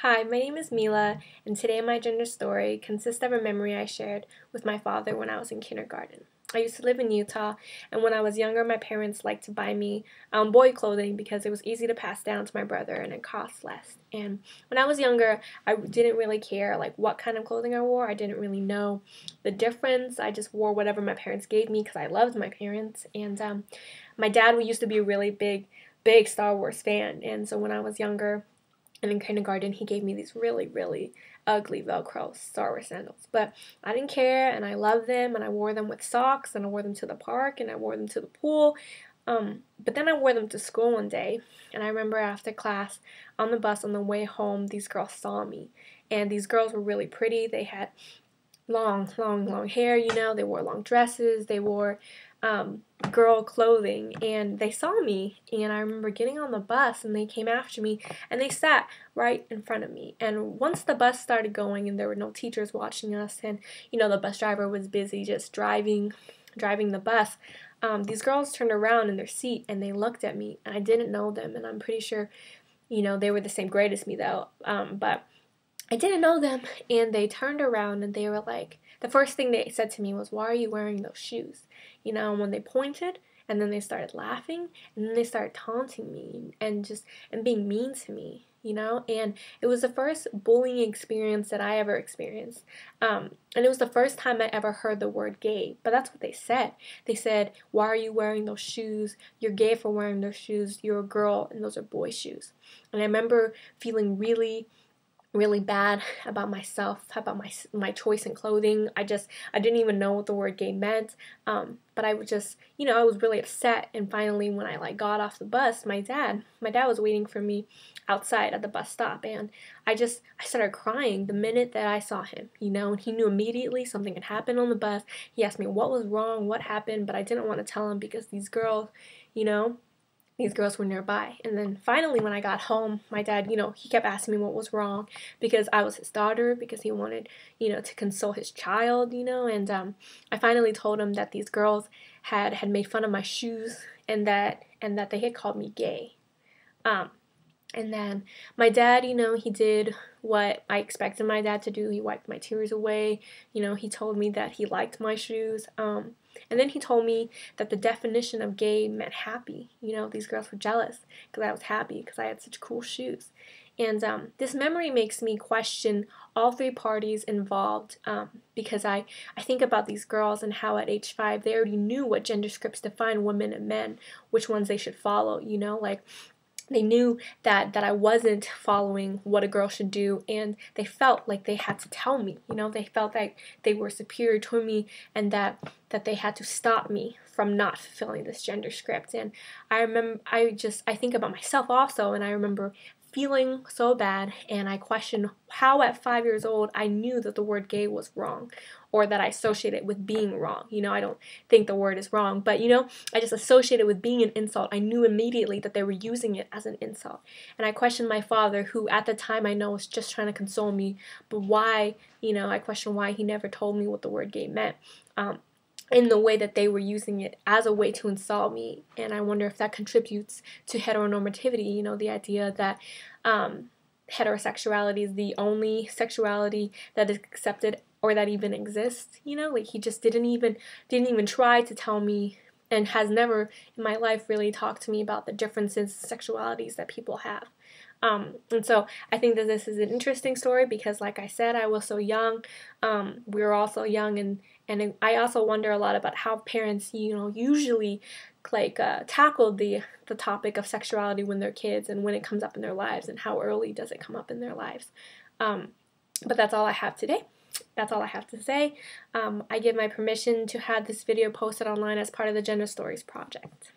Hi, my name is Mila, and today my gender story consists of a memory I shared with my father when I was in kindergarten. I used to live in Utah, and when I was younger, my parents liked to buy me boy clothing because it was easy to pass down to my brother and it cost less. And when I was younger, I didn't really care like what kind of clothing I wore. I didn't really know the difference. I just wore whatever my parents gave me because I loved my parents. And my dad used to be a really big Star Wars fan, and so when I was younger, and in kindergarten, he gave me these really ugly Velcro Star Wars sandals. But I didn't care, and I loved them, and I wore them with socks, and I wore them to the park, and I wore them to the pool. But then I wore them to school one day, and I remember after class, on the bus on the way home, these girls saw me. And these girls were really pretty. They had long hair, they wore long dresses, they wore girl clothing, and they saw me, and I remember getting on the bus, and they came after me, and they sat right in front of me. And once the bus started going and there were no teachers watching us, and the bus driver was busy just driving the bus, these girls turned around in their seat and they looked at me, and I didn't know them, and I'm pretty sure they were the same grade as me though, but I didn't know them, and they turned around and they were like, the first thing they said to me was, "Why are you wearing those shoes?" And when they pointed, and then they started laughing, and then they started taunting me and being mean to me, and it was the first bullying experience that I ever experienced, and it was the first time I ever heard the word gay, but that's what they said. They said, "Why are you wearing those shoes? You're gay for wearing those shoes. You're a girl, and those are boy shoes." And I remember feeling really bad about myself, about my choice in clothing. I didn't even know what the word gay meant, but I was just, I was really upset. And finally, when I got off the bus, my dad was waiting for me outside at the bus stop, and I started crying the minute that I saw him, and he knew immediately something had happened on the bus. He asked me what was wrong, what happened, but I didn't want to tell him because these girls, these girls were nearby. And then finally, when I got home, my dad, he kept asking me what was wrong because I was his daughter, because he wanted, to console his child, and I finally told him that these girls had made fun of my shoes, and that they had called me gay. And then my dad, he did what I expected my dad to do. He wiped my tears away. He told me that he liked my shoes. And then he told me that the definition of gay meant happy. These girls were jealous because I was happy because I had such cool shoes. And this memory makes me question all three parties involved, because I think about these girls and how at age 5 they already knew what gender scripts define women and men, which ones they should follow, they knew that I wasn't following what a girl should do, and they felt like they had to tell me, they felt like they were superior to me, and that they had to stop me from not fulfilling this gender script. And I think about myself also, and I remember feeling so bad, and I questioned how at 5 years old I knew that the word gay was wrong, or that I associated it with being wrong. I don't think the word is wrong, but I just associated it with being an insult. I knew immediately that they were using it as an insult. And I questioned my father, who at the time I know was just trying to console me, but why, I questioned why he never told me what the word gay meant. In the way that they were using it as a way to insult me. And I wonder if that contributes to heteronormativity, the idea that heterosexuality is the only sexuality that is accepted or that even exists. He just didn't even try to tell me, and has never in my life really talked to me about the differences in sexualities that people have. And so I think that this is an interesting story because, like I said, I was so young. We were all so young, and I also wonder a lot about how parents, usually tackle the topic of sexuality when they're kids and when it comes up in their lives, and how early does it come up in their lives. But that's all I have today. That's all I have to say. I give my permission to have this video posted online as part of the Gender Stories project.